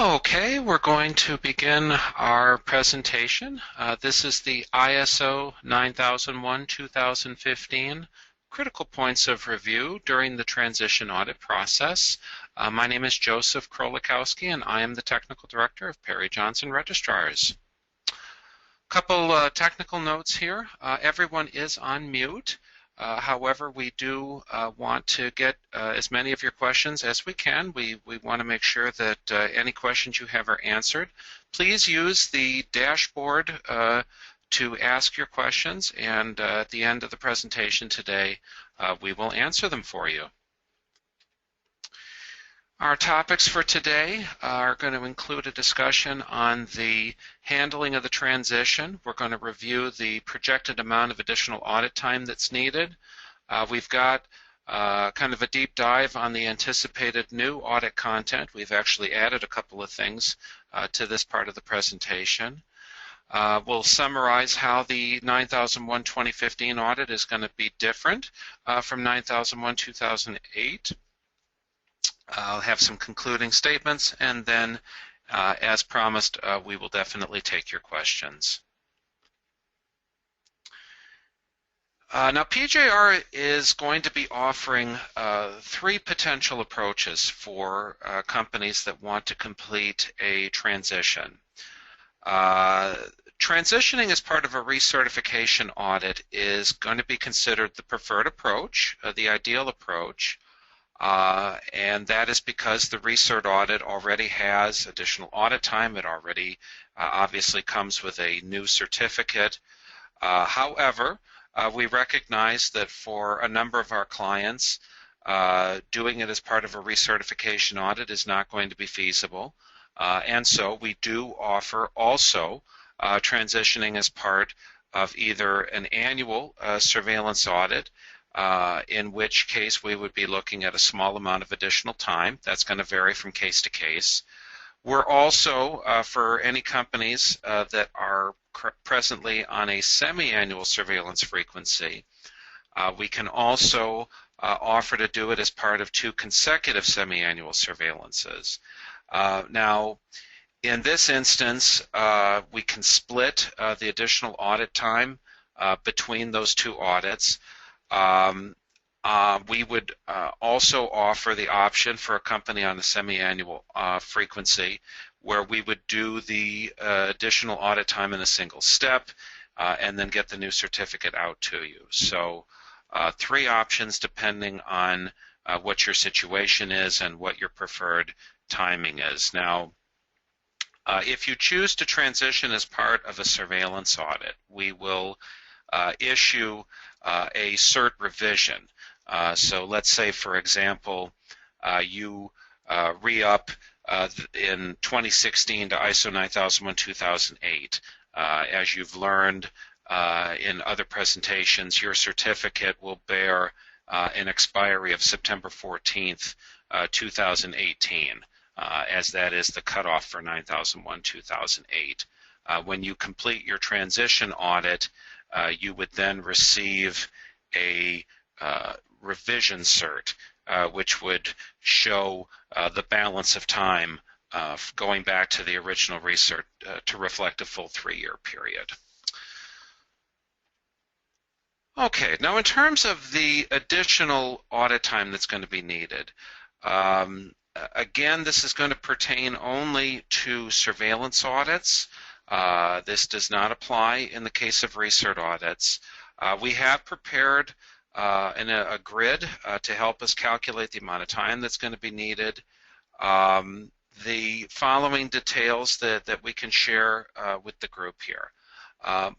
Okay, we're going to begin our presentation. This is the ISO 9001-2015 Critical Points of Review during the Transition Audit Process. My name is Joseph Krolikowski, and I am the Technical Director of Perry Johnson Registrars. Couple technical notes here. Everyone is on mute. However, we do want to get as many of your questions as we can. We want to make sure that any questions you have are answered. Please use the dashboard to ask your questions, and at the end of the presentation today, we will answer them for you. Our topics for today are going to include a discussion on the handling of the transition. We're going to review the projected amount of additional audit time that's needed. We've got kind of a deep dive on the anticipated new audit content. We've actually added a couple of things to this part of the presentation. We'll summarize how the 9001-2015 audit is going to be different from 9001-2008. I'll have some concluding statements, and then, as promised, we will definitely take your questions. Now, PJR is going to be offering three potential approaches for companies that want to complete a transition. Transitioning as part of a recertification audit is going to be considered the preferred approach, the ideal approach. And that is because the recert audit already has additional audit time. It already obviously comes with a new certificate. However, we recognize that for a number of our clients, doing it as part of a recertification audit is not going to be feasible. And so we do offer also transitioning as part of either an annual surveillance audit, in which case we would be looking at a small amount of additional time. That's going to vary from case to case. We're also, for any companies that are presently on a semi-annual surveillance frequency, we can also offer to do it as part of 2 consecutive semi-annual surveillances. Now, in this instance, we can split the additional audit time between those 2 audits. We would also offer the option for a company on a semi-annual frequency where we would do the additional audit time in a single step and then get the new certificate out to you. So 3 options depending on what your situation is and what your preferred timing is. Now, if you choose to transition as part of a surveillance audit, we will issue a cert revision. So let's say, for example, you re-up in 2016 to ISO 9001-2008. As you've learned in other presentations, your certificate will bear an expiry of September 14th, 2018, as that is the cutoff for 9001-2008. When you complete your transition audit, you would then receive a revision cert, which would show the balance of time going back to the original recert to reflect a full 3-year period. Okay, now in terms of the additional audit time that's going to be needed, again, this is going to pertain only to surveillance audits. This does not apply in the case of recert audits. We have prepared a grid to help us calculate the amount of time that's going to be needed. The following details that we can share with the group here.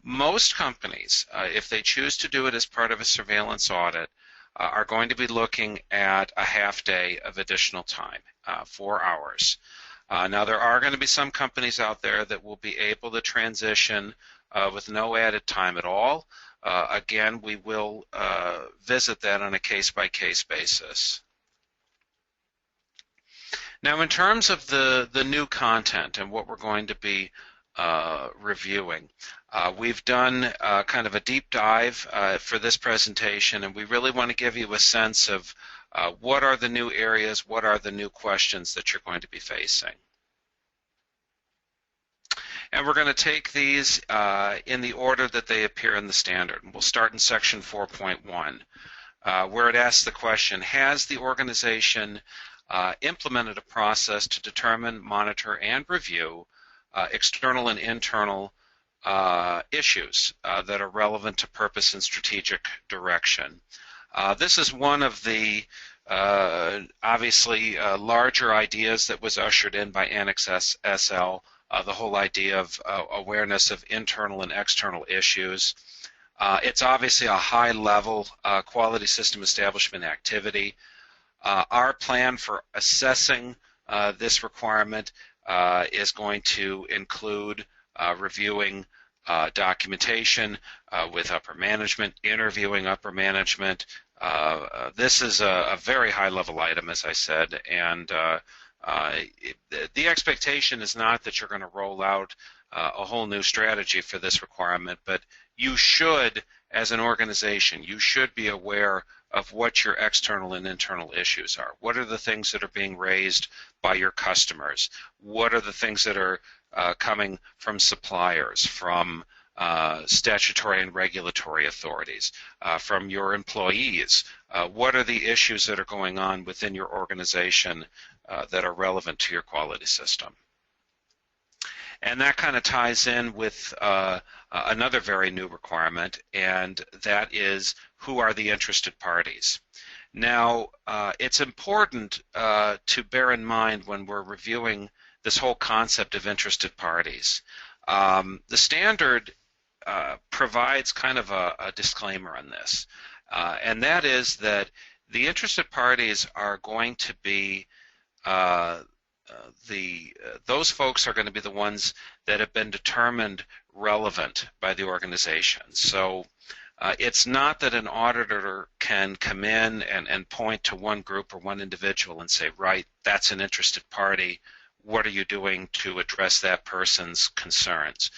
Most companies, if they choose to do it as part of a surveillance audit, are going to be looking at a half day of additional time, 4 hours. Now, there are going to be some companies out there that will be able to transition with no added time at all. Again, we will visit that on a case-by-case basis. Now, in terms of the new content and what we're going to be reviewing, we've done kind of a deep dive for this presentation, and we really want to give you a sense of what are the new areas, what are the new questions that you're going to be facing. And we're going to take these in the order that they appear in the standard. We'll start in section 4.1, where it asks the question, has the organization implemented a process to determine, monitor, and review external and internal issues that are relevant to purpose and strategic direction? This is one of the obviously larger ideas that was ushered in by Annex SL, the whole idea of awareness of internal and external issues. It's obviously a high-level quality system establishment activity. Our plan for assessing this requirement is going to include reviewing documentation with upper management, interviewing upper management. This is a very high-level item, as I said, and the expectation is not that you're going to roll out a whole new strategy for this requirement, but you should, as an organization, you should be aware of what your external and internal issues are. What are the things that are being raised by your customers? What are the things that are coming from suppliers, from statutory and regulatory authorities, from your employees? What are the issues that are going on within your organization that are relevant to your quality system? And that kind of ties in with another very new requirement, and that is, who are the interested parties? Now, it's important to bear in mind when we're reviewing this whole concept of interested parties. The standard provides kind of a disclaimer on this, and that is that the interested parties are going to be those folks are going to be the ones that have been determined relevant by the organization. So it's not that an auditor can come in and point to one group or one individual and say, right, that's an interested party. What are you doing to address that person's concerns?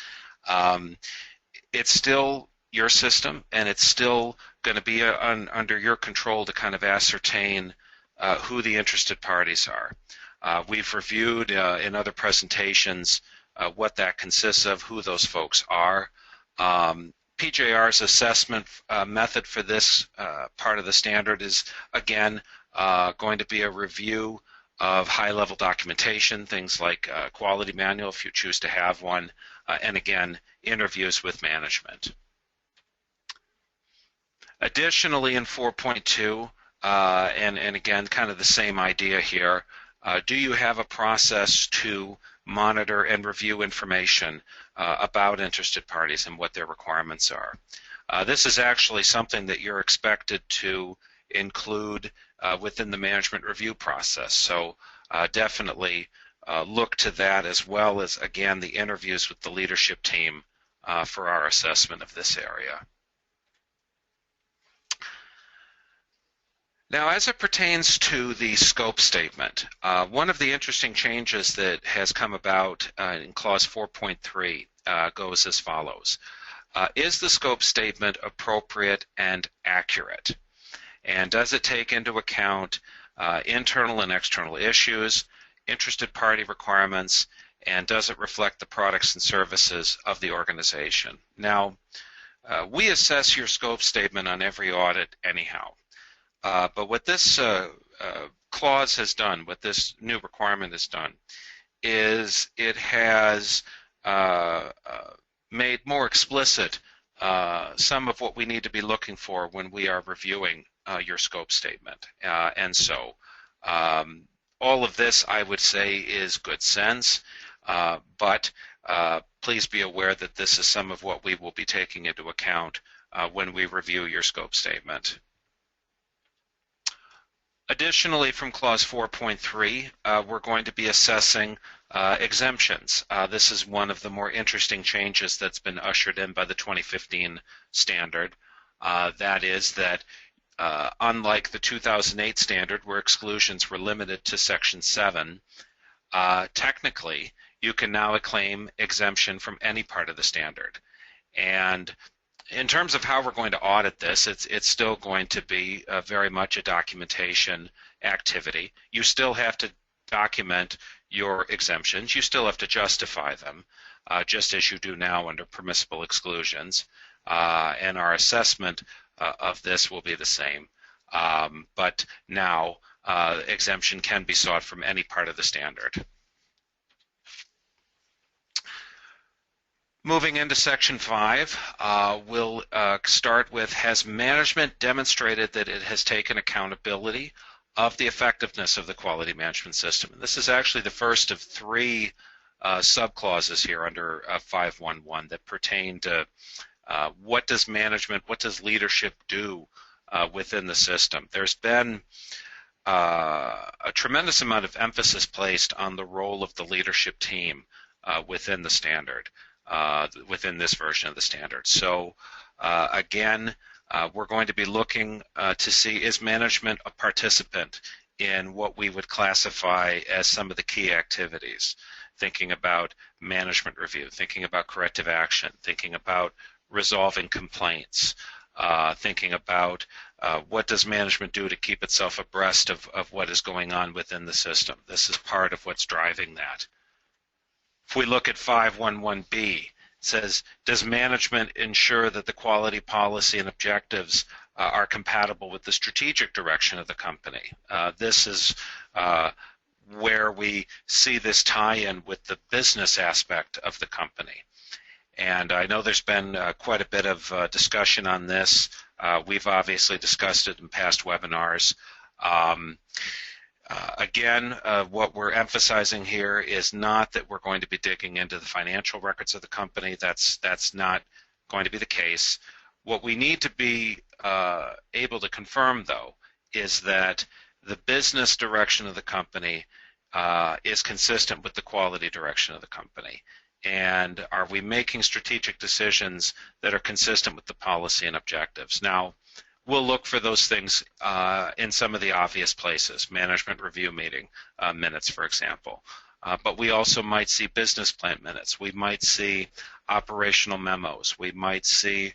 It's still your system, and it's still going to be under your control to kind of ascertain who the interested parties are. We've reviewed in other presentations what that consists of, who those folks are. PJR's assessment method for this part of the standard is, again, going to be a review of high-level documentation, things like quality manual if you choose to have one, and again, interviews with management. Additionally, in 4.2, and again, kind of the same idea here, do you have a process to monitor and review information about interested parties and what their requirements are? This is actually something that you're expected to include within the management review process. So definitely look to that, as well as, again, the interviews with the leadership team for our assessment of this area. Now, as it pertains to the scope statement, one of the interesting changes that has come about in Clause 4.3 goes as follows. Is the scope statement appropriate and accurate? And does it take into account internal and external issues, interested party requirements, and does it reflect the products and services of the organization? Now, we assess your scope statement on every audit anyhow. But what this clause has done, what this new requirement has done, is it has made more explicit some of what we need to be looking for when we are reviewing your scope statement. And so all of this, I would say, is good sense, but please be aware that this is some of what we will be taking into account when we review your scope statement. Additionally, from Clause 4.3, we're going to be assessing exemptions. This is one of the more interesting changes that's been ushered in by the 2015 standard. That is that unlike the 2008 standard, where exclusions were limited to Section 7, technically you can now claim exemption from any part of the standard. And in terms of how we're going to audit this, it's still going to be very much a documentation activity. You still have to document your exemptions. You still have to justify them, just as you do now under permissible exclusions, and our assessment of this will be the same. But now exemption can be sought from any part of the standard. Moving into Section 5, we'll start with, has management demonstrated that it has taken accountability of the effectiveness of the quality management system? And this is actually the first of three subclauses here under 511 that pertain to what does management, what does leadership do within the system. There's been a tremendous amount of emphasis placed on the role of the leadership team within the standard, within this version of the standard. So again, we're going to be looking to see, is management a participant in what we would classify as some of the key activities, thinking about management review, thinking about corrective action, thinking about resolving complaints, thinking about what does management do to keep itself abreast of what is going on within the system. This is part of what's driving that. If we look at 511B, it says, does management ensure that the quality policy and objectives are compatible with the strategic direction of the company? This is where we see this tie-in with the business aspect of the company. And I know there's been quite a bit of discussion on this. We've obviously discussed it in past webinars. Again, what we're emphasizing here is not that we're going to be digging into the financial records of the company. That's not going to be the case. What we need to be able to confirm, though, is that the business direction of the company is consistent with the quality direction of the company. And are we making strategic decisions that are consistent with the policy and objectives? Now, we'll look for those things in some of the obvious places, management review meeting minutes, for example. But we also might see business plan minutes. We might see operational memos. We might see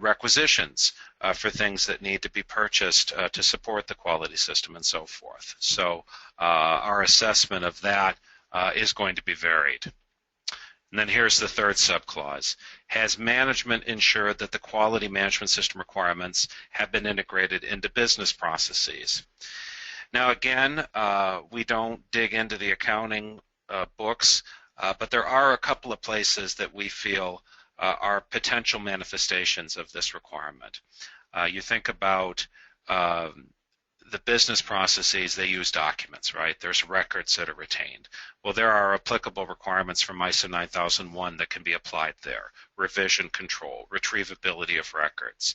requisitions for things that need to be purchased to support the quality system and so forth. So our assessment of that is going to be varied. And then here's the third subclause. Has management ensured that the quality management system requirements have been integrated into business processes? Now again, we don't dig into the accounting books, but there are a couple of places that we feel are potential manifestations of this requirement. You think about the business processes, they use documents, right? There's records that are retained. Well, there are applicable requirements from ISO 9001 that can be applied there. Revision control, retrievability of records.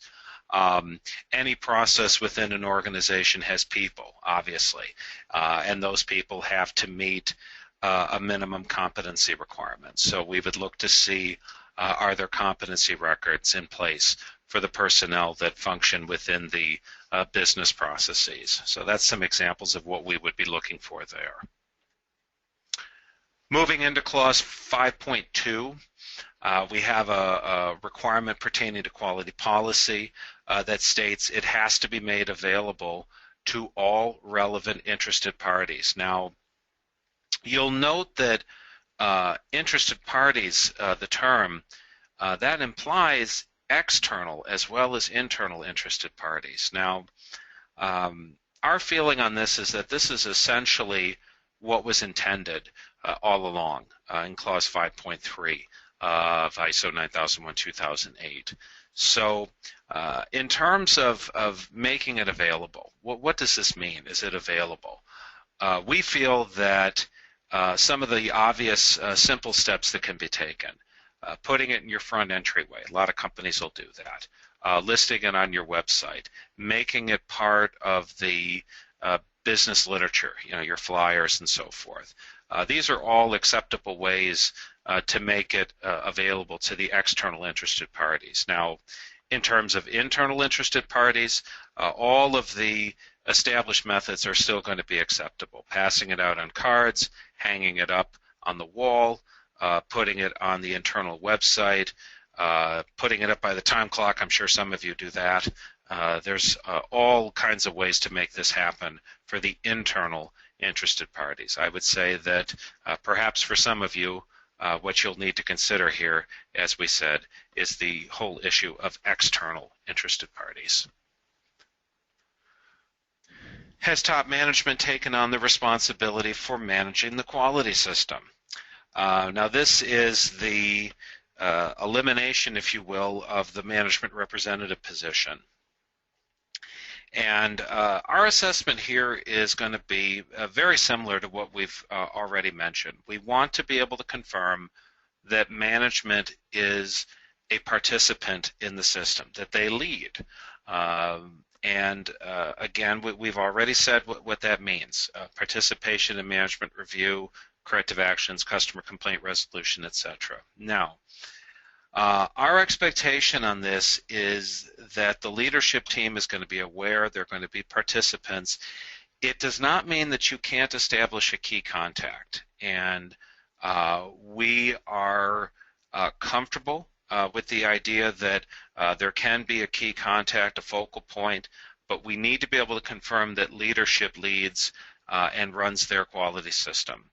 Any process within an organization has people, obviously, and those people have to meet a minimum competency requirement. So we would look to see, are there competency records in place for the personnel that function within the business processes. So that's some examples of what we would be looking for there. Moving into clause 5.2, we have a requirement pertaining to quality policy that states it has to be made available to all relevant interested parties. Now, you'll note that interested parties, the term, that implies external as well as internal interested parties. Now, our feeling on this is that this is essentially what was intended all along in clause 5.3 of ISO 9001-2008. So in terms of making it available, what does this mean? Is it available? We feel that some of the obvious simple steps that can be taken, putting it in your front entryway. A lot of companies will do that. Listing it on your website, making it part of the business literature, your flyers and so forth. These are all acceptable ways to make it available to the external interested parties. Now, in terms of internal interested parties, all of the established methods are still going to be acceptable. Passing it out on cards, hanging it up on the wall, putting it on the internal website, putting it up by the time clock. I'm sure some of you do that. There's all kinds of ways to make this happen for the internal interested parties. I would say that perhaps for some of you, what you'll need to consider here, as we said, is the whole issue of external interested parties. Has top management taken on the responsibility for managing the quality system? Now this is the elimination, if you will, of the management representative position. And our assessment here is going to be very similar to what we've already mentioned. We want to be able to confirm that management is a participant in the system, that they lead. Again, we've already said what that means. Participation in management review, corrective actions, customer complaint resolution, etc. Now, our expectation on this is that the leadership team is going to be aware, they're going to be participants. It does not mean that you can't establish a key contact, and we are comfortable with the idea that there can be a key contact, a focal point, but we need to be able to confirm that leadership leads and runs their quality system.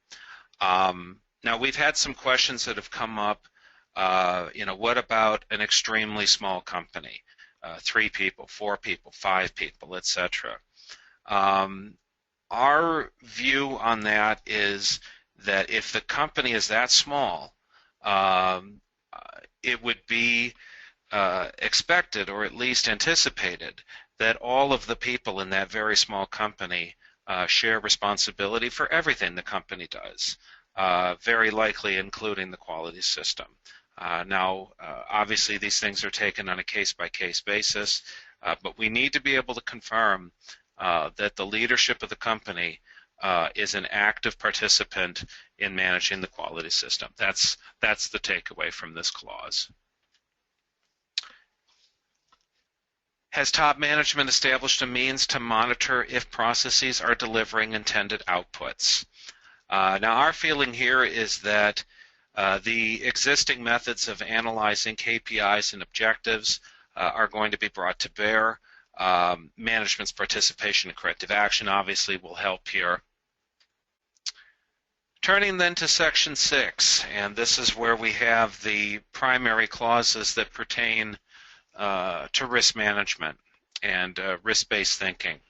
Now, we've had some questions that have come up. What about an extremely small company? 3 people, 4 people, 5 people, etc. Our view on that is that if the company is that small, it would be expected, or at least anticipated, that all of the people in that very small company share responsibility for everything the company does, very likely including the quality system. Now, obviously these things are taken on a case-by-case basis, but we need to be able to confirm that the leadership of the company is an active participant in managing the quality system. That's the takeaway from this clause. Has top management established a means to monitor if processes are delivering intended outputs? Now, our feeling here is that the existing methods of analyzing KPIs and objectives are going to be brought to bear. Management's participation in corrective action obviously will help here. Turning then to Section 6, and this is where we have the primary clauses that pertain to risk management and risk-based thinking.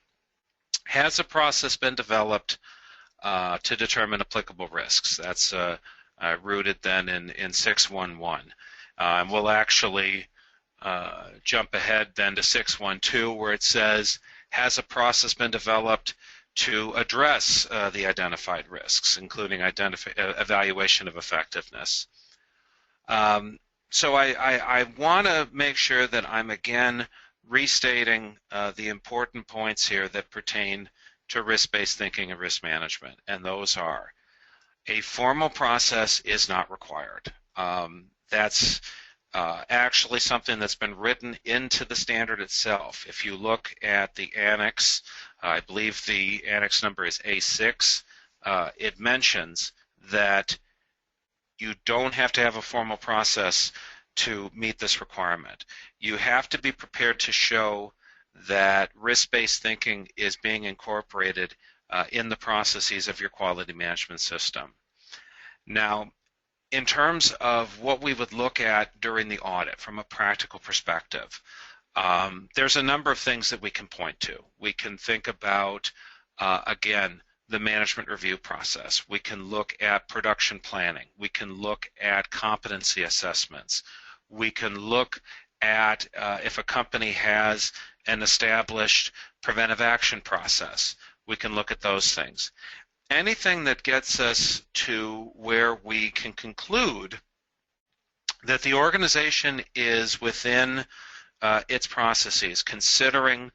Has a process been developed to determine applicable risks? That's rooted then in 6.1.1. And we'll actually jump ahead then to 6.1.2, where it says, has a process been developed to address the identified risks, including evaluation of effectiveness? So I want to make sure that I'm again restating the important points here that pertain to risk-based thinking and risk management, and those are: a formal process is not required. That's actually something that's been written into the standard itself. If you look at the annex, I believe the annex number is A6, it mentions that you don't have to have a formal process to meet this requirement. You have to be prepared to show that risk-based thinking is being incorporated in the processes of your quality management system. Now, in terms of what we would look at during the audit from a practical perspective, there's a number of things that we can point to. We can think about, again, the management review process. We can look at production planning. We can look at competency assessments. We can look at if a company has an established preventive action process. We can look at those things. Anything that gets us to where we can conclude that the organization is within its processes, considering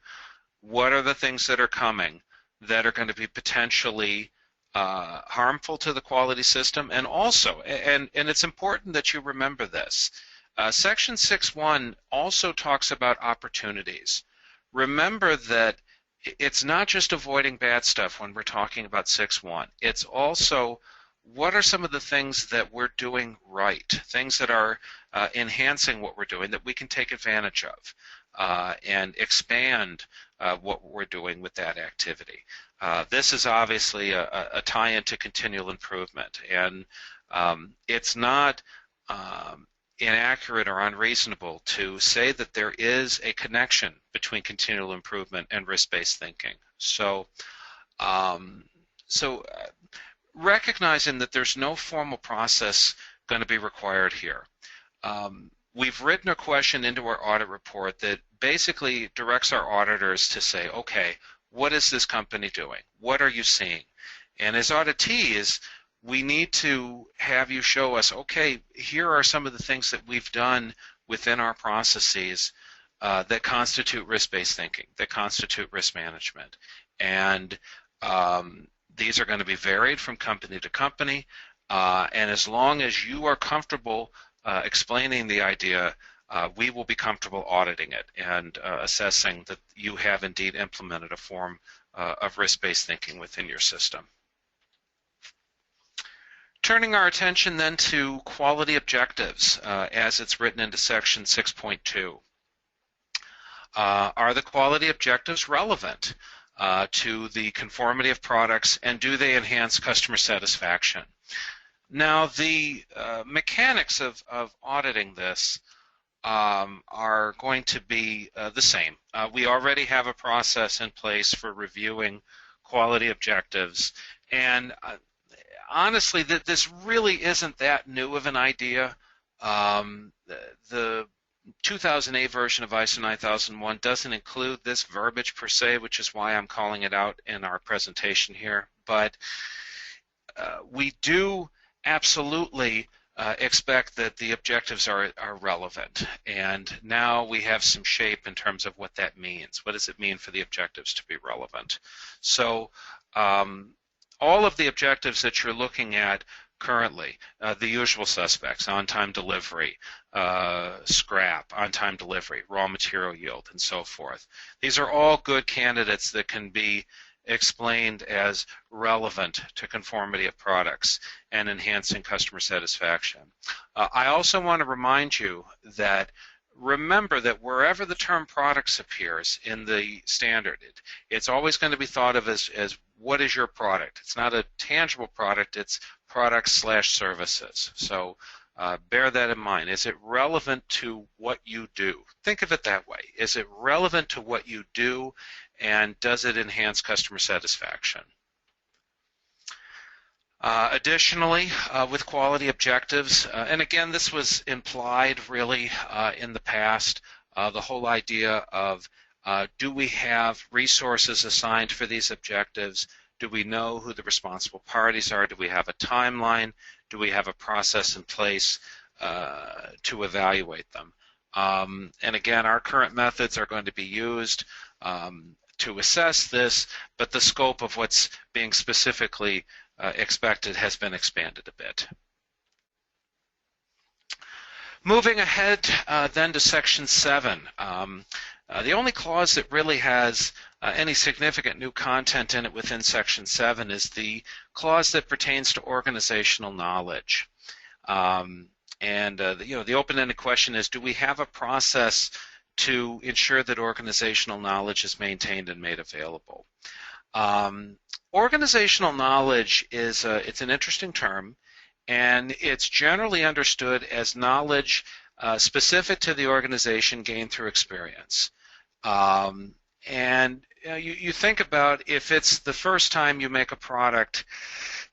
what are the things that are coming that are going to be potentially harmful to the quality system, and also, and it's important that you remember this, Section 6.1 also talks about opportunities. Remember that it's not just avoiding bad stuff when we're talking about 6.1. It's also what are some of the things that we're doing right, things that are enhancing what we're doing that we can take advantage of. and expand what we're doing with that activity. This is obviously a tie-in to continual improvement, and it's not inaccurate or unreasonable to say that there is a connection between continual improvement and risk-based thinking. So, recognizing that there's no formal process going to be required here. We've written a question into our audit report that basically directs our auditors to say, okay, what is this company doing? What are you seeing? And as auditees, we need to have you show us, okay, here are some of the things that we've done within our processes that constitute risk-based thinking, that constitute risk management. And these are going to be varied from company to company. And as long as you are comfortable explaining the idea, we will be comfortable auditing it and assessing that you have indeed implemented a form of risk-based thinking within your system. Turning our attention then to quality objectives as it's written into section 6.2. Are the quality objectives relevant to the conformity of products, and do they enhance customer satisfaction? Now, the mechanics of auditing this are going to be the same. We already have a process in place for reviewing quality objectives, and honestly, this really isn't that new of an idea. The 2008 version of ISO 9001 doesn't include this verbiage per se, which is why I'm calling it out in our presentation here. But we do absolutely expect that the objectives are relevant, and now we have some shape in terms of what that means. What does it mean for the objectives to be relevant? So all of the objectives that you're looking at currently, the usual suspects, on-time delivery, scrap, on-time delivery, raw material yield, and so forth. These are all good candidates that can be explained as relevant to conformity of products and enhancing customer satisfaction. I also want to remind you that remember that wherever the term products appears in the standard, it's always going to be thought of as what is your product. It's not a tangible product, it's products/services. So bear that in mind. Is it relevant to what you do? Think of it that way. Is it relevant to what you do, and does it enhance customer satisfaction? Additionally, with quality objectives, and again, this was implied really in the past, the whole idea of do we have resources assigned for these objectives? Do we know who the responsible parties are? Do we have a timeline? Do we have a process in place to evaluate them? And again, our current methods are going to be used to assess this, but the scope of what's being specifically expected has been expanded a bit. Moving ahead then to Section 7. The only clause that really has any significant new content in it within Section 7 is the clause that pertains to organizational knowledge. The open-ended question is, do we have a process to ensure that organizational knowledge is maintained and made available? Organizational knowledge is it's an interesting term, and it's generally understood as knowledge specific to the organization gained through experience. You think about if it's the first time you make a product,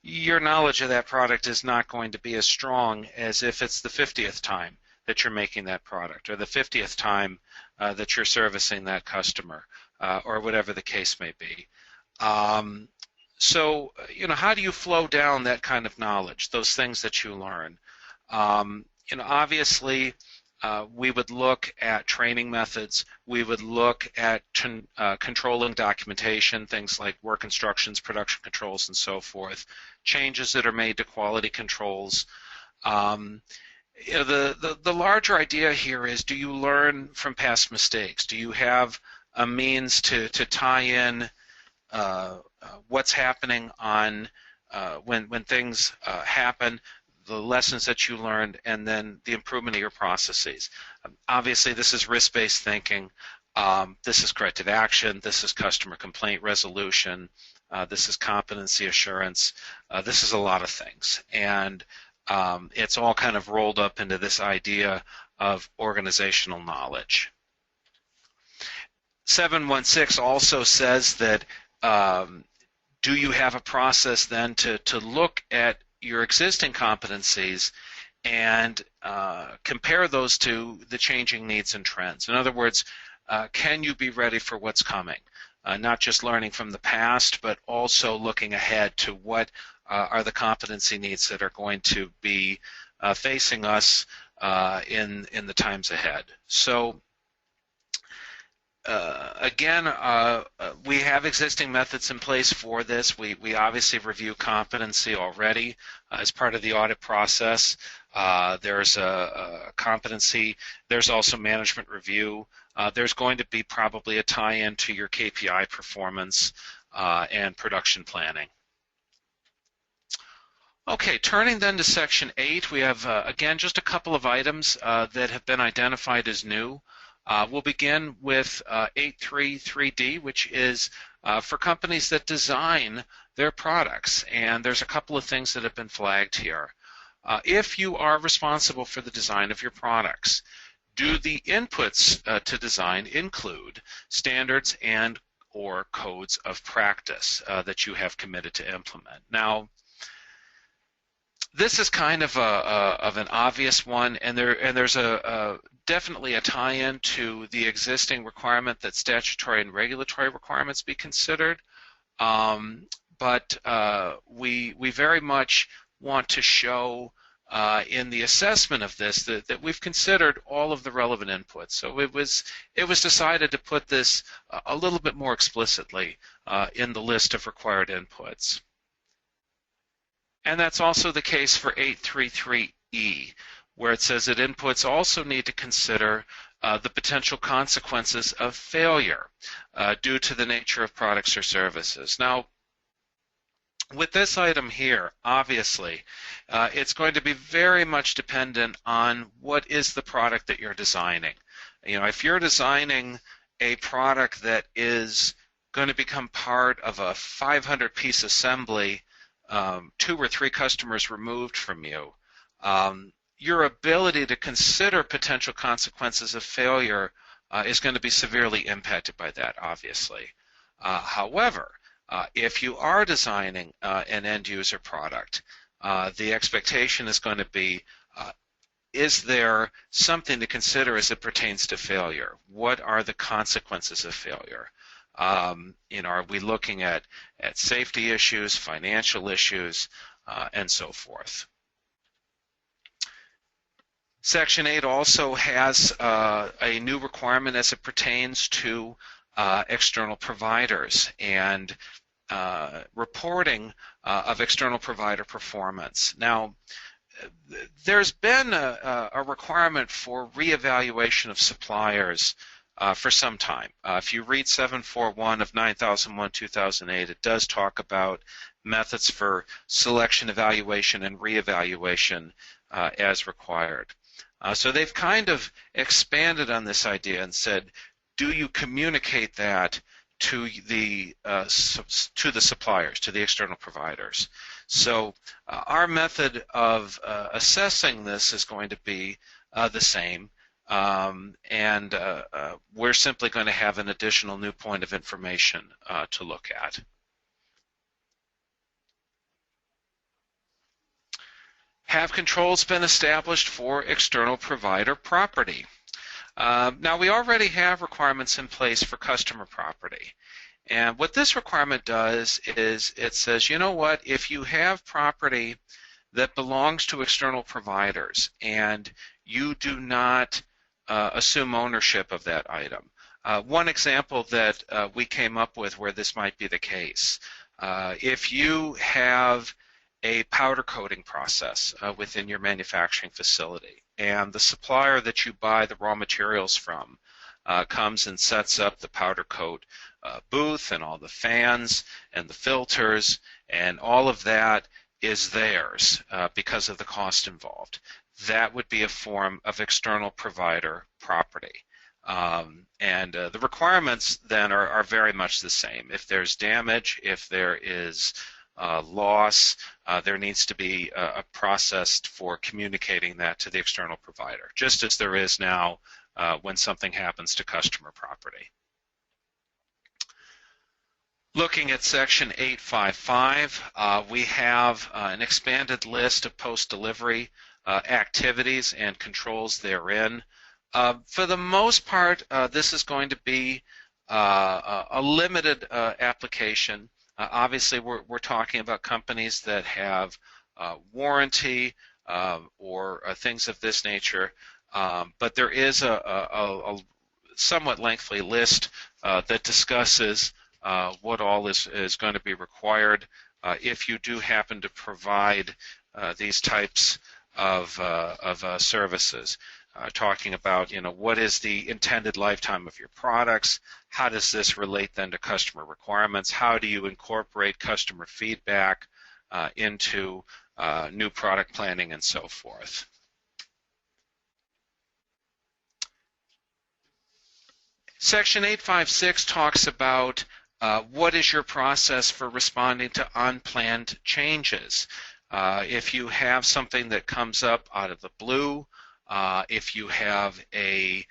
your knowledge of that product is not going to be as strong as if it's the 50th time that you're making that product, or the 50th time that you're servicing that customer, or whatever the case may be. So, how do you flow down that kind of knowledge, those things that you learn? Obviously, we would look at training methods. We would look at controlling documentation, things like work instructions, production controls, and so forth, changes that are made to quality controls. The larger idea here is, do you learn from past mistakes? Do you have a means to tie in what's happening on when things happen, lessons that you learned, and then the improvement of your processes. Obviously, this is risk-based thinking. This is corrective action. This is customer complaint resolution. This is competency assurance. This is a lot of things, and it's all kind of rolled up into this idea of organizational knowledge. 716 also says that do you have a process then to look at your existing competencies and compare those to the changing needs and trends? In other words, can you be ready for what's coming? Not just learning from the past, but also looking ahead to what are the competency needs that are going to be facing us in the times ahead. So again, we have existing methods in place for this. We obviously review competency already as part of the audit process. There's a competency. There's also management review. There's going to be probably a tie-in to your KPI performance and production planning. Okay, turning then to Section 8, we have, again, just a couple of items that have been identified as new. We'll begin with 8.3.3D, which is for companies that design their products. And there's a couple of things that have been flagged here. If you are responsible for the design of your products, do the inputs to design include standards and or codes of practice that you have committed to implement? Now, this is kind of an obvious one, and there's definitely a tie-in to the existing requirement that statutory and regulatory requirements be considered. But we very much want to show in the assessment of this that we've considered all of the relevant inputs. So it was decided to put this a little bit more explicitly in the list of required inputs. And that's also the case for 8.3.3E, where it says that inputs also need to consider the potential consequences of failure due to the nature of products or services. Now, with this item here, obviously, it's going to be very much dependent on what is the product that you're designing. You know, if you're designing a product that is going to become part of a 500-piece assembly 2 or 3 customers removed from you, your ability to consider potential consequences of failure is going to be severely impacted by that, obviously. However, if you are designing an end-user product, the expectation is going to be, is there something to consider as it pertains to failure? What are the consequences of failure? You know, are we looking at safety issues, financial issues, and so forth? Section 8 also has a new requirement as it pertains to external providers and reporting of external provider performance. Now, there's been a requirement for reevaluation of suppliers for some time. If you read 741 of 9001-2008, it does talk about methods for selection, evaluation, and reevaluation as required. So they've kind of expanded on this idea and said, do you communicate that to the suppliers, to the external providers? So our method of assessing this is going to be the same, and we're simply going to have an additional new point of information to look at. Have controls been established for external provider property? Now, we already have requirements in place for customer property. And what this requirement does is it says, you know what, if you have property that belongs to external providers and you do not assume ownership of that item. One example that we came up with where this might be the case, if you have a powder coating process within your manufacturing facility, and the supplier that you buy the raw materials from comes and sets up the powder coat booth and all the fans and the filters and all of that is theirs because of the cost involved. That would be a form of external provider property. The requirements then are very much the same. If there's damage, if there is loss, there needs to be a process for communicating that to the external provider, just as there is now when something happens to customer property. Looking at Section 855, we have an expanded list of post-delivery activities and controls therein. For the most part, this is going to be a limited application. Obviously, we're talking about companies that have warranty or things of this nature, but there is a somewhat lengthy list that discusses what all is going to be required if you do happen to provide these types of services. Talking about, what is the intended lifetime of your products? How does this relate then to customer requirements? How do you incorporate customer feedback into new product planning and so forth? Section 856 talks about what is your process for responding to unplanned changes. If you have something that comes up out of the blue, if you have a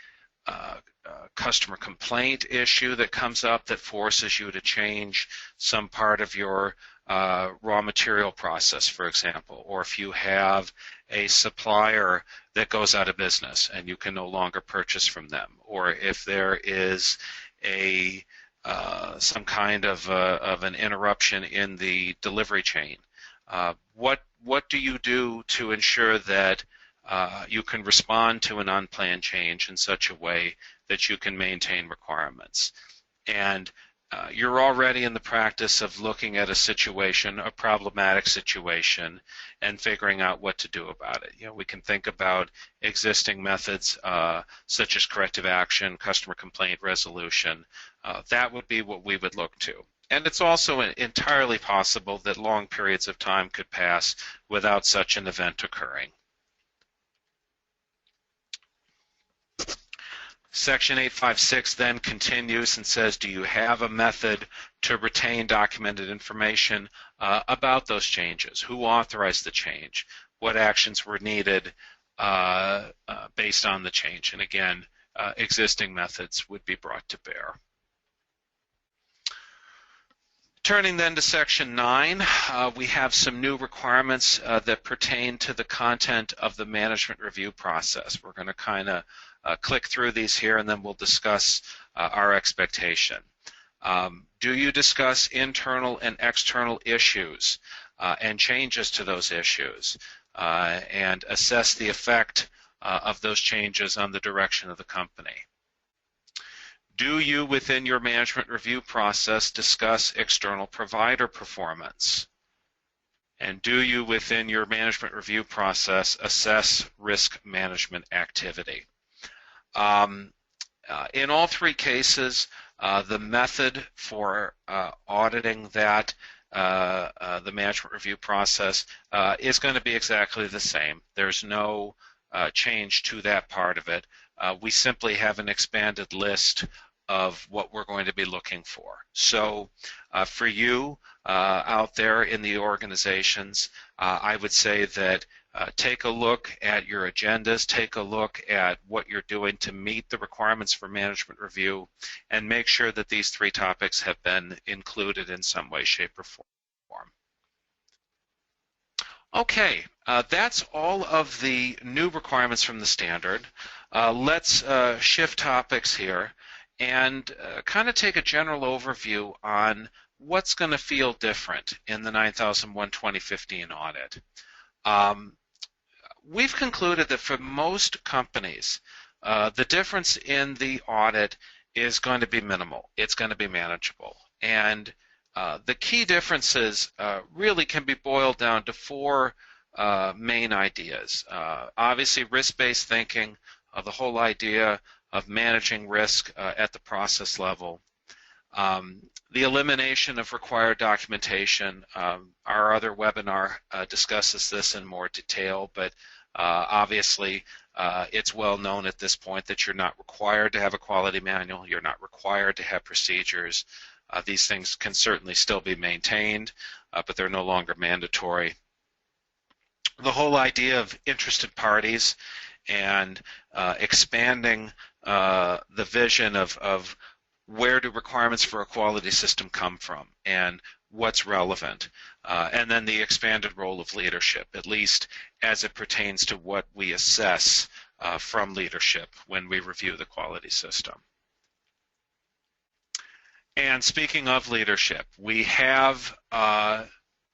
customer complaint issue that comes up that forces you to change some part of your raw material process, for example, or if you have a supplier that goes out of business and you can no longer purchase from them, or if there is some kind of an interruption in the delivery chain, what do you do to ensure that you can respond to an unplanned change in such a way that you can maintain requirements? And you're already in the practice of looking at a situation, a problematic situation, and figuring out what to do about it. We can think about existing methods such as corrective action, customer complaint resolution. That would be what we would look to. And it's also entirely possible that long periods of time could pass without such an event occurring. Section 856 then continues and says, do you have a method to retain documented information about those changes? Who authorized the change? What actions were needed based on the change? And again, existing methods would be brought to bear. Turning then to Section 9, we have some new requirements that pertain to the content of the management review process. We're going to kind of click through these here and then we'll discuss our expectation. Do you discuss internal and external issues and changes to those issues and assess the effect of those changes on the direction of the company? Do you, within your management review process, discuss external provider performance? And do you, within your management review process, assess risk management activity? In all three cases, the method for auditing that, the management review process, is going to be exactly the same. There's no change to that part of it. We simply have an expanded list of what we're going to be looking for. So for you out there in the organizations, I would say that take a look at your agendas, take a look at what you're doing to meet the requirements for management review, and make sure that these three topics have been included in some way, shape, or form. Okay, that's all of the new requirements from the standard. Let's shift topics here and kind of take a general overview on what's going to feel different in the 9001-2015 audit. We've concluded that for most companies, the difference in the audit is going to be minimal. It's going to be manageable. And the key differences really can be boiled down to four main ideas. Obviously, risk-based thinking, the whole idea of managing risk at the process level. The elimination of required documentation. Our other webinar discusses this in more detail, but obviously it's well known at this point that you're not required to have a quality manual, you're not required to have procedures. These things can certainly still be maintained, but they're no longer mandatory. The whole idea of interested parties and expanding the vision of where do requirements for a quality system come from and what's relevant, and then the expanded role of leadership, at least as it pertains to what we assess from leadership when we review the quality system. And speaking of leadership, we have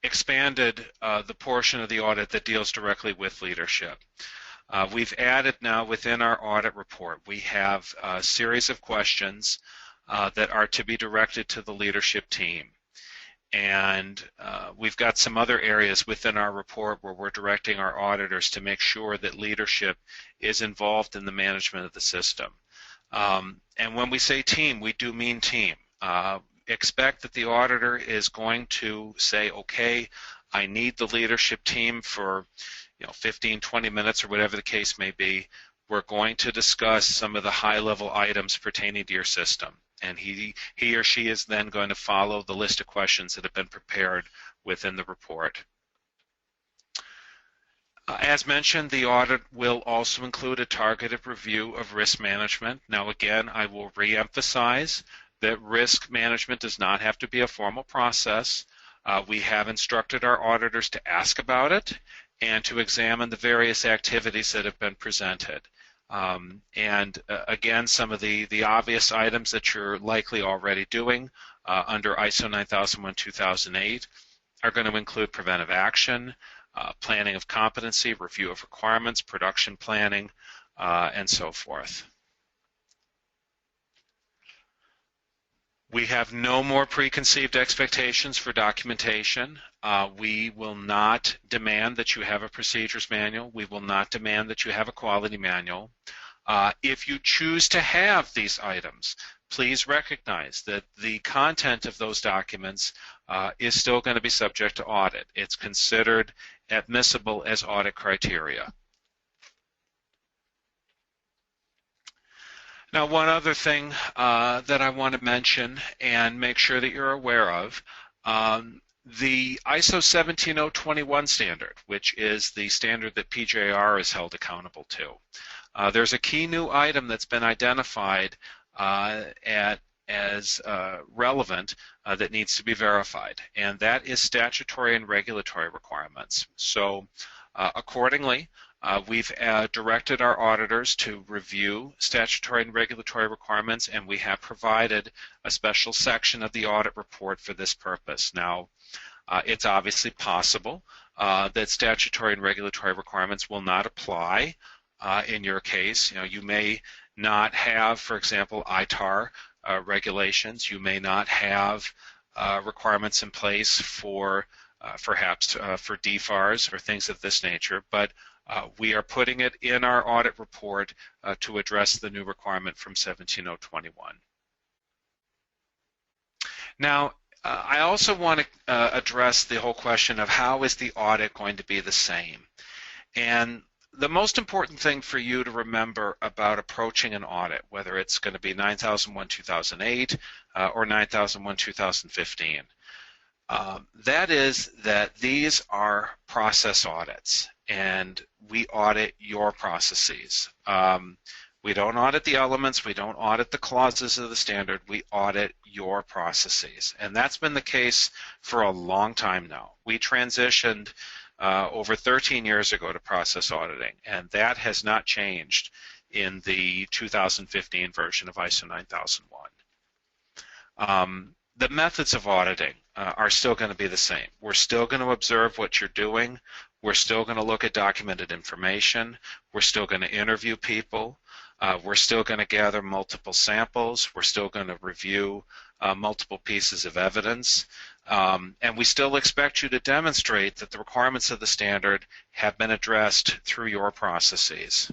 expanded the portion of the audit that deals directly with leadership. We've added now within our audit report, we have a series of questions that are to be directed to the leadership team. And we've got some other areas within our report where we're directing our auditors to make sure that leadership is involved in the management of the system. And when we say team, we do mean team. Expect that the auditor is going to say, okay, I need the leadership team for 15, 20 minutes or whatever the case may be. We're going to discuss some of the high-level items pertaining to your system. And he or she is then going to follow the list of questions that have been prepared within the report. As mentioned, the audit will also include a targeted review of risk management. Now again, I will re-emphasize that risk management does not have to be a formal process. We have instructed our auditors to ask about it and to examine the various activities that have been presented. Again, some of the obvious items that you're likely already doing under ISO 9001-2008 are going to include preventive action, planning of competency, review of requirements, production planning, and so forth. We have no more preconceived expectations for documentation. We will not demand that you have a procedures manual. We will not demand that you have a quality manual. If you choose to have these items, please recognize that the content of those documents is still going to be subject to audit. It's considered admissible as audit criteria. Now, one other thing that I want to mention and make sure that you're aware of, the ISO 17021 standard, which is the standard that PJR is held accountable to. There's a key new item that's been identified as relevant that needs to be verified, and that is statutory and regulatory requirements. So accordingly, we've directed our auditors to review statutory and regulatory requirements, and we have provided a special section of the audit report for this purpose. Now, it's obviously possible that statutory and regulatory requirements will not apply in your case. You may not have, for example, ITAR regulations. You may not have requirements in place for perhaps for DFARS or things of this nature, but we are putting it in our audit report to address the new requirement from 17021. Now, I also want to address the whole question of how is the audit going to be the same. And the most important thing for you to remember about approaching an audit, whether it's going to be 9001-2008 or 9001-2015, that is that these are process audits, and we audit your processes. We don't audit the elements, we don't audit the clauses of the standard, we audit your processes. And that's been the case for a long time now. We transitioned over 13 years ago to process auditing, and that has not changed in the 2015 version of ISO 9001. The methods of auditing are still going to be the same. We're still going to observe what you're doing. We're still going to look at documented information. We're still going to interview people. We're still going to gather multiple samples. We're still going to review multiple pieces of evidence. And we still expect you to demonstrate that the requirements of the standard have been addressed through your processes.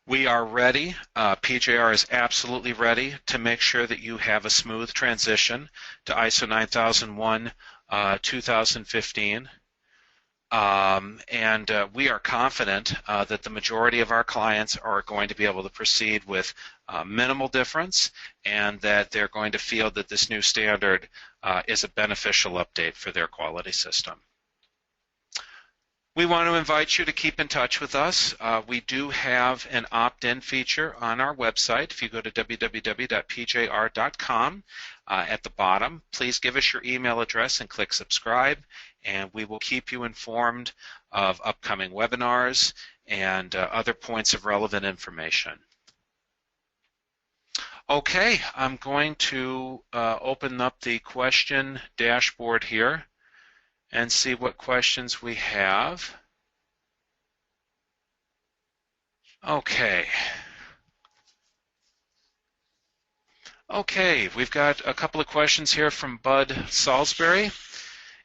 We are ready. PJR is absolutely ready to make sure that you have a smooth transition to ISO 9001 2015. We are confident that the majority of our clients are going to be able to proceed with minimal difference, and that they're going to feel that this new standard is a beneficial update for their quality system. We want to invite you to keep in touch with us. We do have an opt-in feature on our website. If you go to www.pjr.com, at the bottom, please give us your email address and click subscribe, and we will keep you informed of upcoming webinars and other points of relevant information. Okay, I'm going to open up the question dashboard here and see what questions we have. Okay. Okay, we've got a couple of questions here from Bud Salisbury.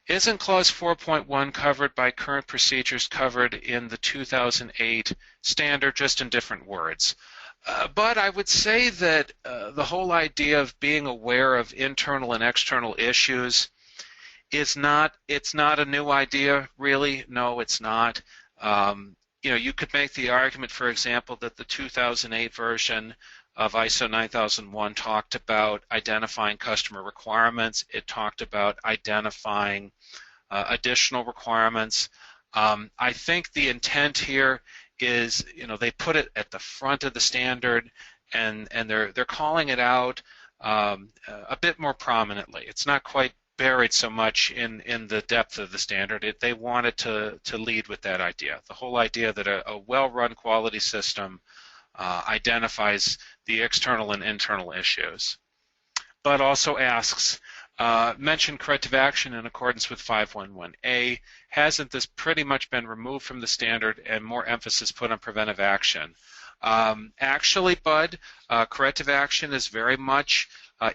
Isn't Clause 4.1 covered by current procedures covered in the 2008 standard, just in different words? But I would say that the whole idea of being aware of internal and external issues it's not a new idea, really. No, it's not. You could make the argument, for example, that the 2008 version of ISO 9001 talked about identifying customer requirements. It talked about identifying additional requirements. I think the intent here is, they put it at the front of the standard, and they're calling it out a bit more prominently. It's not quite buried so much in the depth of the standard. They wanted to lead with that idea. The whole idea that a well-run quality system identifies the external and internal issues. But also asks, mention corrective action in accordance with 511A. Hasn't this pretty much been removed from the standard and more emphasis put on preventive action? Actually, Bud, corrective action is very much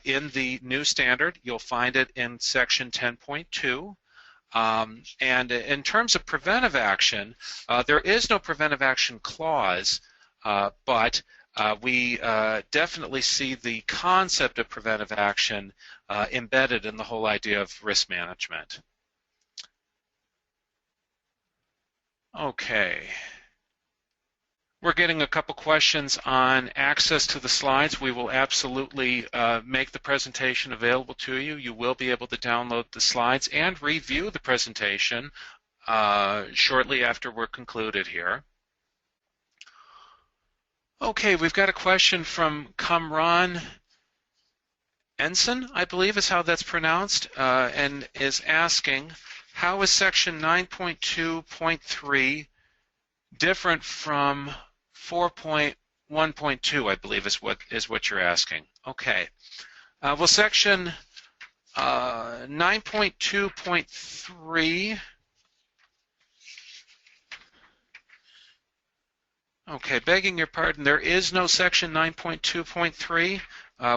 in the new standard. You'll find it in section 10.2. And in terms of preventive action, there is no preventive action clause, but we definitely see the concept of preventive action embedded in the whole idea of risk management. Okay. We're getting a couple questions on access to the slides. We will absolutely make the presentation available to you. You will be able to download the slides and review the presentation shortly after we're concluded here. Okay, we've got a question from Kamran Ensign, I believe is how that's pronounced, and is asking, how is section 9.2.3 different from 4.1.2, I believe is what you're asking. Okay. Well, section 9.2.3. Okay, begging your pardon, there is no section 9.2.3.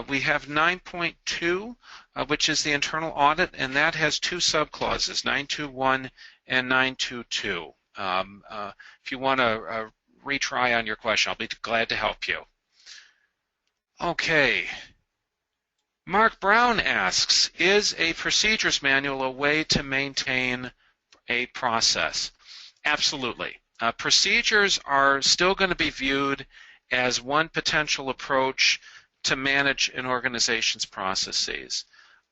We have 9.2, which is the internal audit, and that has two subclauses, 921 and 922. If you want to retry on your question, I'll be glad to help you. Okay. Mark Brown asks, is a procedures manual a way to maintain a process? Absolutely. Procedures are still going to be viewed as one potential approach to manage an organization's processes.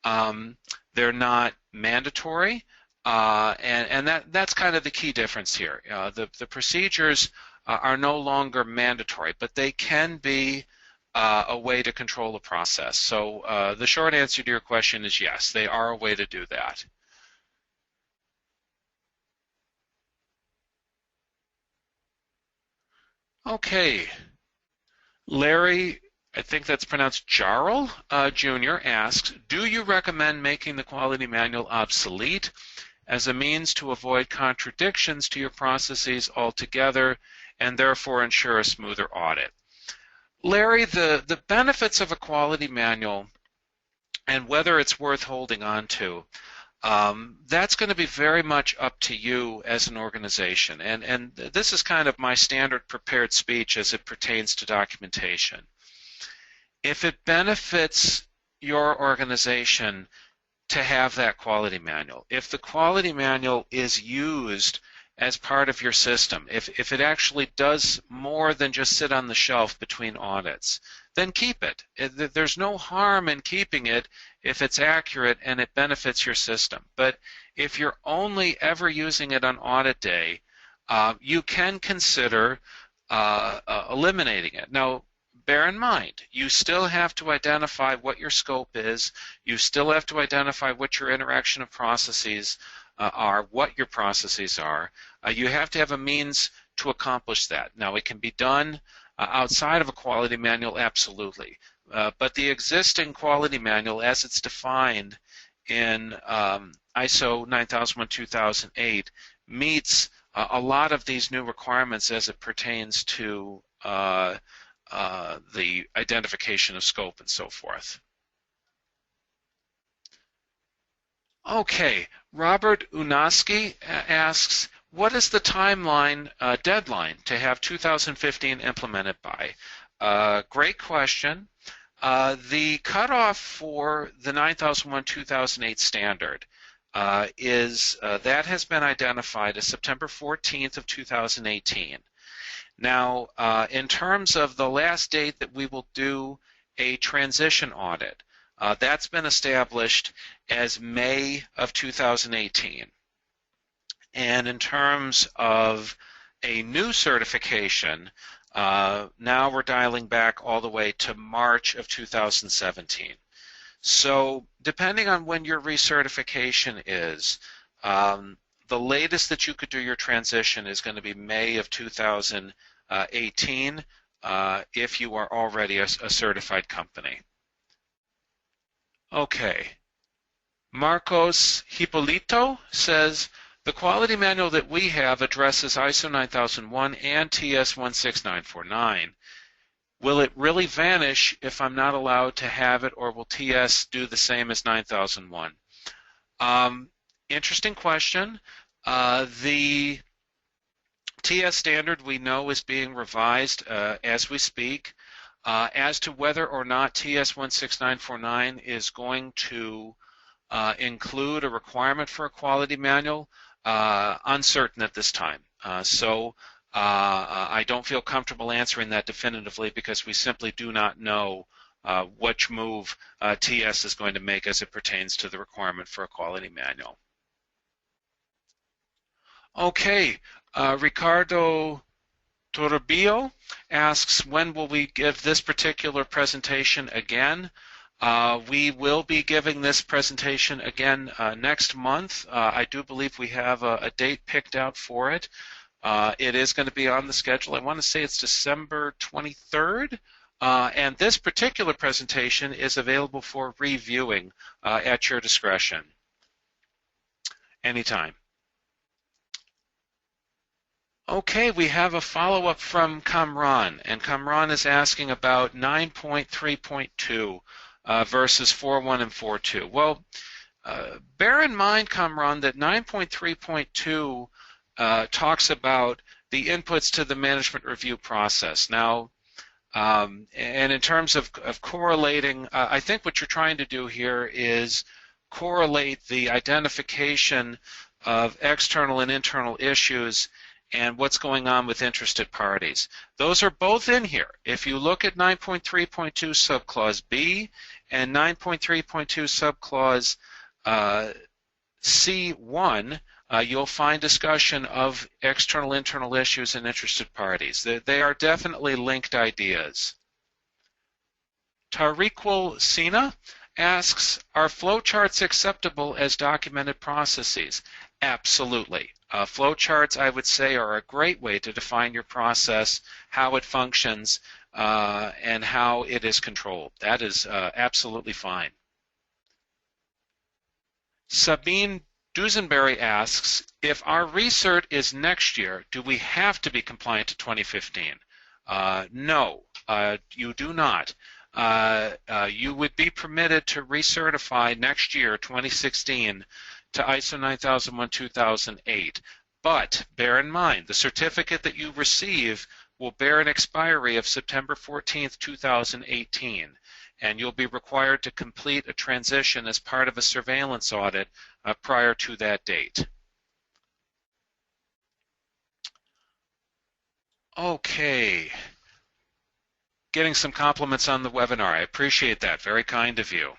They're not mandatory. And that's kind of the key difference here. The procedures are no longer mandatory, but they can be a way to control the process. So the short answer to your question is yes, they are a way to do that. Okay. Larry, I think that's pronounced Jarl Jr. asks, do you recommend making the quality manual obsolete as a means to avoid contradictions to your processes altogether and therefore ensure a smoother audit? Larry, the benefits of a quality manual and whether it's worth holding on to, That's going to be very much up to you as an organization. And this is kind of my standard prepared speech as it pertains to documentation. If it benefits your organization to have that quality manual, if the quality manual is used as part of your system, if it actually does more than just sit on the shelf between audits, then keep it. There's no harm in keeping it if it's accurate and it benefits your system. But if you're only ever using it on audit day, you can consider eliminating it. Now, bear in mind, you still have to identify what your scope is. You still have to identify what your interaction of processes are, what your processes are. You have to have a means to accomplish that. Now, it can be done outside of a quality manual, absolutely. But the existing quality manual, as it's defined in ISO 9001-2008, meets a lot of these new requirements as it pertains to the identification of scope and so forth. Okay, Robert Unaski asks, what is the timeline deadline to have 2015 implemented by? Great question. The cutoff for the 9001-2008 standard is that has been identified as September 14th of 2018. Now, in terms of the last date that we will do a transition audit, that's been established as May of 2018. And in terms of a new certification, now we're dialing back all the way to March of 2017. So depending on when your recertification is, the latest that you could do your transition is going to be May of 2018 if you are already a certified company. Okay. Marcos Hipolito says, the quality manual that we have addresses ISO 9001 and TS 16949. Will it really vanish if I'm not allowed to have it, or will TS do the same as 9001? Interesting question. The TS standard we know is being revised as we speak. As to whether or not TS 16949 is going to include a requirement for a quality manual, uncertain at this time. So I don't feel comfortable answering that definitively because we simply do not know which move TS is going to make as it pertains to the requirement for a quality manual. Okay, Ricardo Toribio asks, when will we give this particular presentation again? We will be giving this presentation again next month. I do believe we have a date picked out for it. It is going to be on the schedule. I want to say it's December 23rd. And this particular presentation is available for reviewing at your discretion anytime. Okay, we have a follow-up from Kamran, and Kamran is asking about 9.3.2 versus 4.1 and 4.2. Well, bear in mind, Kamran, that 9.3.2 talks about the inputs to the management review process. Now, and in terms of correlating, I think what you're trying to do here is correlate the identification of external and internal issues and what's going on with interested parties. Those are both in here. If you look at 9.3.2 subclause B and 9.3.2 subclause C1, you'll find discussion of external, internal issues and interested parties. They are definitely linked ideas. Tariqul Sina asks, are flowcharts acceptable as documented processes? Absolutely. Flowcharts, I would say, are a great way to define your process, how it functions, and how it is controlled. That is absolutely fine. Sabine Dusenberry asks, if our recert is next year, do we have to be compliant to 2015? No, you do not. You would be permitted to recertify next year, 2016, to ISO 9001-2008. But bear in mind, the certificate that you receive will bear an expiry of September 14th, 2018, and you'll be required to complete a transition as part of a surveillance audit prior to that date. Okay. Getting some compliments on the webinar. I appreciate that. Very kind of you.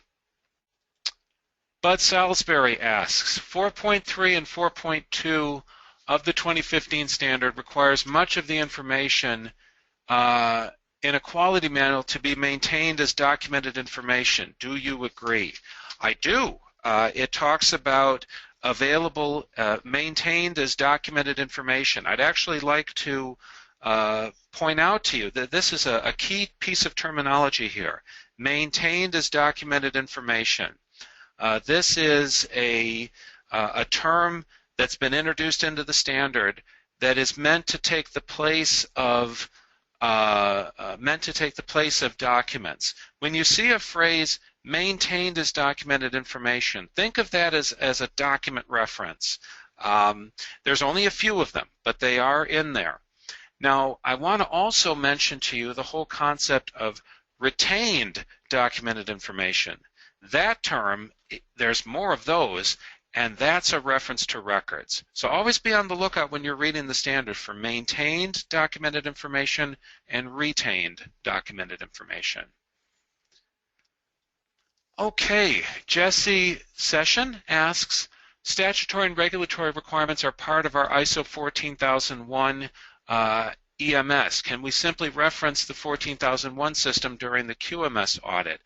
Bud Salisbury asks, 4.3 and 4.2 of the 2015 standard requires much of the information in a quality manual to be maintained as documented information. Do you agree? I do. It talks about available, maintained as documented information. I'd actually like to point out to you that this is a key piece of terminology here. Maintained as documented information. This is a term that's been introduced into the standard that is meant to take the place of documents. When you see a phrase maintained as documented information, think of that as a document reference. There's only a few of them, but they are in there. Now, I want to also mention to you the whole concept of retained documented information. That term, there's more of those, and that's a reference to records. So always be on the lookout when you're reading the standard for maintained documented information and retained documented information. Okay, Jesse Session asks, statutory and regulatory requirements are part of our ISO 14001 EMS. Can we simply reference the 14001 system during the QMS audit?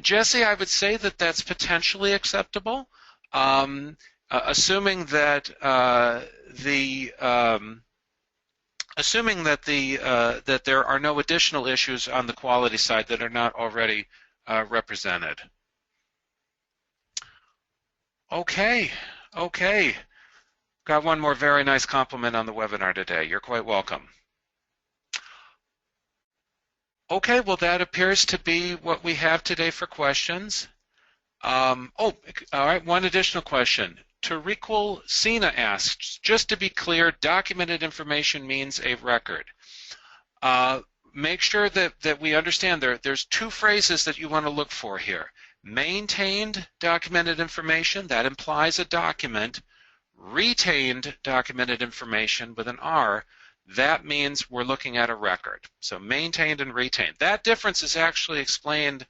Jesse, I would say that that's potentially acceptable, assuming that that there are no additional issues on the quality side that are not already represented. Okay. Got one more very nice compliment on the webinar today. You're quite welcome. Okay, well that appears to be what we have today for questions. All right, one additional question. Tariqul Sina asks, just to be clear, documented information means a record. Make sure that we understand there's two phrases that you want to look for here. Maintained documented information, that implies a document. Retained documented information with an R, that means we're looking at a record. So maintained and retained. That difference is actually explained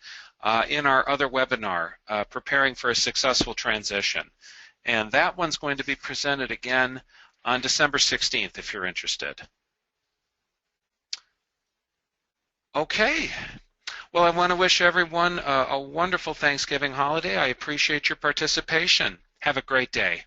in our other webinar, Preparing for a Successful Transition. And that one's going to be presented again on December 16th if you're interested. Okay. Well, I want to wish everyone a wonderful Thanksgiving holiday. I appreciate your participation. Have a great day.